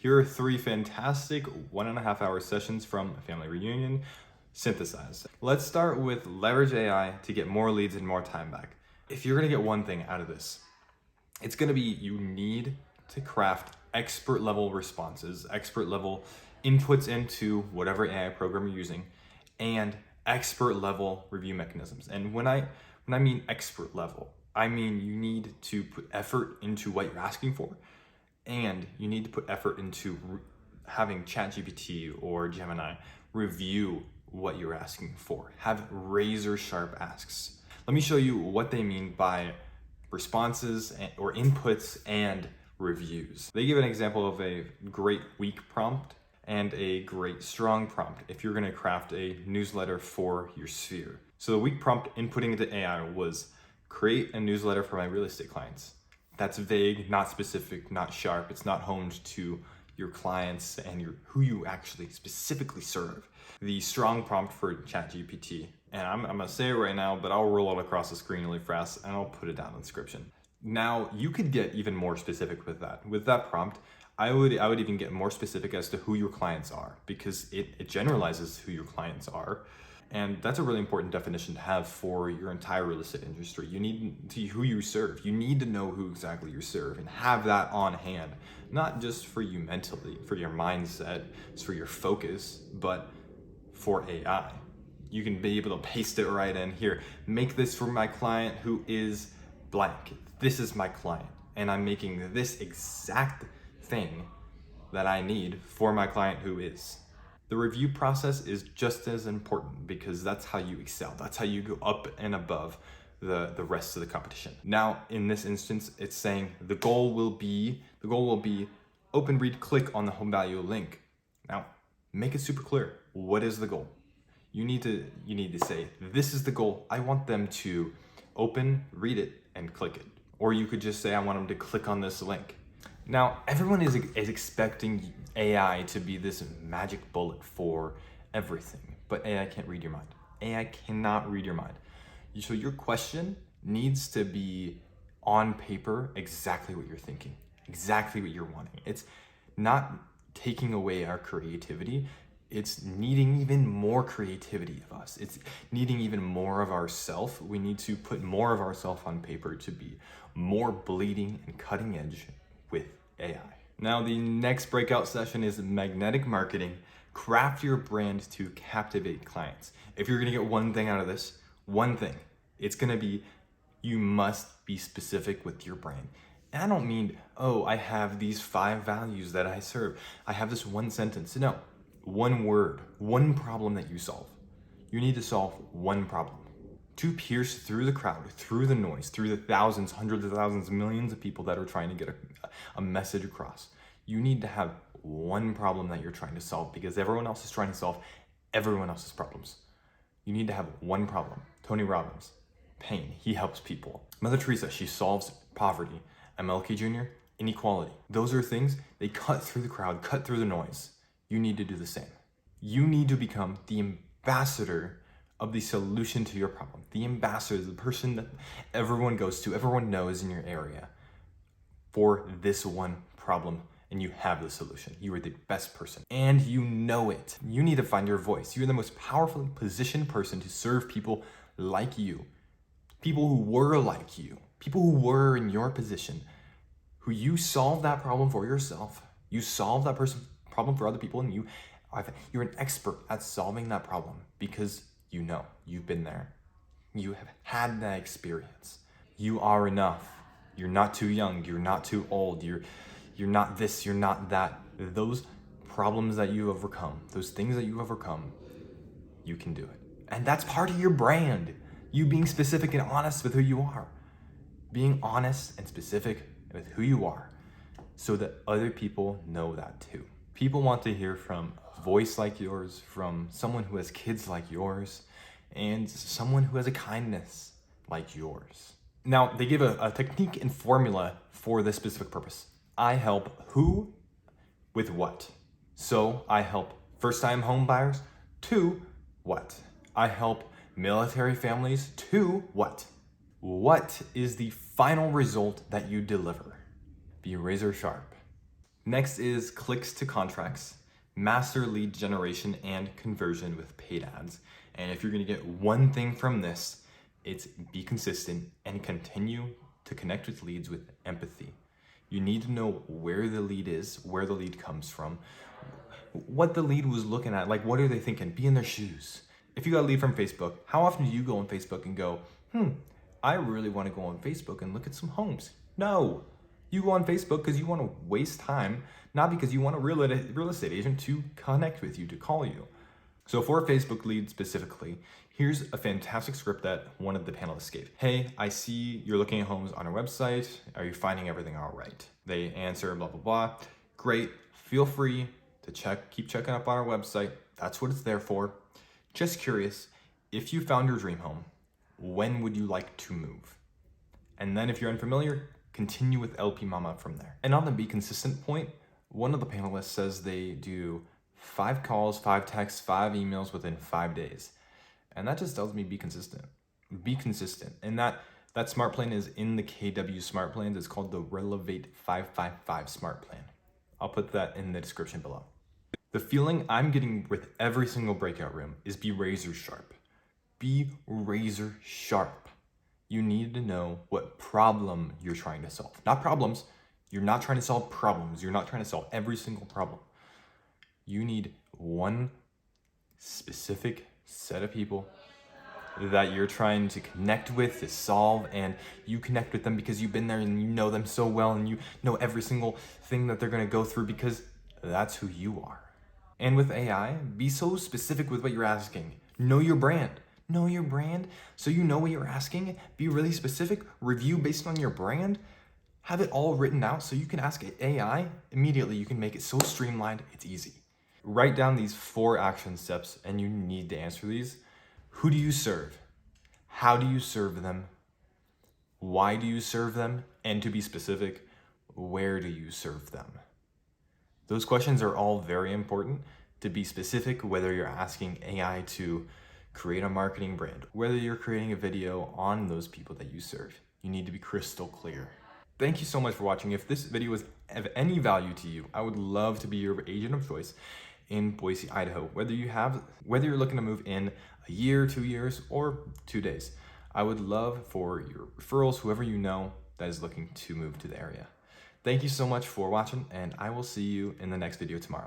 Here are 3 fantastic 1.5-hour sessions from a family reunion synthesized. Let's start with leverage AI to get more leads and more time back. If you're gonna get one thing out of this, it's gonna be you need to craft expert level responses, expert level inputs into whatever AI program you're using, and expert level review mechanisms. And when I mean expert level, I mean you need to put effort into what you're asking for, and you need to put effort into having ChatGPT or Gemini review what you're asking for. Have razor sharp asks. Let me show you what they mean by responses or inputs and reviews. They give an example of a great weak prompt and a great strong prompt if you're gonna craft a newsletter for your sphere. So the weak prompt inputting into AI was create a newsletter for my real estate clients. That's vague, not specific, not sharp. It's not honed to your clients and who you actually specifically serve. The strong prompt for ChatGPT, and I'm gonna say it right now, but I'll roll it across the screen really fast and I'll put it down in the description. Now you could get even more specific with that. With that prompt, I would even get more specific as to who your clients are, because it generalizes who your clients are. And that's a really important definition to have for your entire real estate industry. You need to who you serve. You need to know who exactly you serve and have that on hand, not just for you mentally, for your mindset, for your focus, but for AI. You can be able to paste it right in here. Make this for my client who is blank. This is my client, and I'm making this exact thing that I need for my client who is. The review process is just as important because that's how you excel. That's how you go up and above the rest of the competition. Now, in this instance, it's saying the goal will be open read click on the home value link. Now, make it super clear. What is the goal? You need to say, this is the goal. I want them to open, read it, and click it. Or you could just say, I want them to click on this link. Now, everyone is expecting AI to be this magic bullet for everything, but AI can't read your mind. AI cannot read your mind. So your question needs to be on paper exactly what you're thinking, exactly what you're wanting. It's not taking away our creativity. It's needing even more creativity of us. It's needing even more of ourself. We need to put more of ourself on paper to be more bleeding and cutting edge with AI. Now, the next breakout session is magnetic marketing. Craft your brand to captivate clients. If you're gonna get one thing out of this, one thing, it's gonna be, you must be specific with your brand. And I don't mean, oh, I have these 5 values that I serve. I have this one sentence. No, one word, one problem that you solve. You need to solve one problem. To pierce through the crowd, through the noise, through the thousands, hundreds of thousands, millions of people that are trying to get a message across, you need to have one problem that you're trying to solve, because everyone else is trying to solve everyone else's problems. You need to have one problem. Tony Robbins, pain, he helps people. Mother Teresa, she solves poverty. MLK Jr., inequality. Those are things, they cut through the crowd, cut through the noise. You need to do the same. You need to become the ambassador of the solution to your problem. The ambassador, the person that everyone goes to, everyone knows in your area for this one problem, and you have the solution. You are the best person, and you know it. You need to find your voice. You're the most powerfully positioned person to serve people like you, people who were like you, people who were in your position, who you solved that problem for yourself. You solved that problem for other people, and you're an expert at solving that problem because you know, you've been there. You have had that experience. You are enough. You're not too young. You're not too old. You're not this, you're not that. Those problems that you overcome, those things that you overcome, you can do it. And that's part of your brand. You being specific and honest with who you are. Being honest and specific with who you are so that other people know that too. People want to hear from a voice like yours, from someone who has kids like yours, and someone who has a kindness like yours. Now, they give a technique and formula for this specific purpose. I help who with what. So I help first-time home buyers to what? I help military families to what? What is the final result that you deliver? Be razor sharp. Next is clicks to contracts, master lead generation and conversion with paid ads. And if you're gonna get one thing from this, it's be consistent and continue to connect with leads with empathy. You need to know where the lead is, where the lead comes from, what the lead was looking at, like what are they thinking? Be in their shoes. If you got a lead from Facebook, how often do you go on Facebook and go, I really want to go on Facebook and look at some homes? No, you go on Facebook because you want to waste time, not because you want a real estate agent to connect with you, to call you. So for Facebook lead specifically, here's a fantastic script that one of the panelists gave. Hey, I see you're looking at homes on our website. Are you finding everything all right? They answer blah, blah, blah. Great, feel free to keep checking up on our website. That's what it's there for. Just curious, if you found your dream home, when would you like to move? And then if you're unfamiliar, continue with LP Mama from there. And on the be consistent point, one of the panelists says they do 5 calls, 5 texts, 5 emails within 5 days. And that just tells me be consistent. Be consistent. And that smart plan is in the KW smart plans. It's called the Relevate 555 smart plan. I'll put that in the description below. The feeling I'm getting with every single breakout room is be razor sharp. Be razor sharp. You need to know what problem you're trying to solve. Not problems. You're not trying to solve problems. You're not trying to solve every single problem. You need one specific set of people that you're trying to connect with, to solve, and you connect with them because you've been there and you know them so well and you know every single thing that they're going to go through because that's who you are. And with AI, be so specific with what you're asking. Know your brand. Know your brand so you know what you're asking. Be really specific. Review based on your brand. Have it all written out so you can ask AI immediately. You can make it so streamlined, it's easy. Write down these 4 action steps and you need to answer these. Who do you serve? How do you serve them? Why do you serve them? And to be specific, where do you serve them? Those questions are all very important. To be specific, whether you're asking AI to create a marketing brand, whether you're creating a video on those people that you serve, you need to be crystal clear. Thank you so much for watching. If this video was of any value to you, I would love to be your agent of choice in Boise, Idaho. Whether you're looking to move in a year, 2 years, or 2 days, I would love for your referrals, whoever you know that is looking to move to the area. Thank you so much for watching, and I will see you in the next video tomorrow.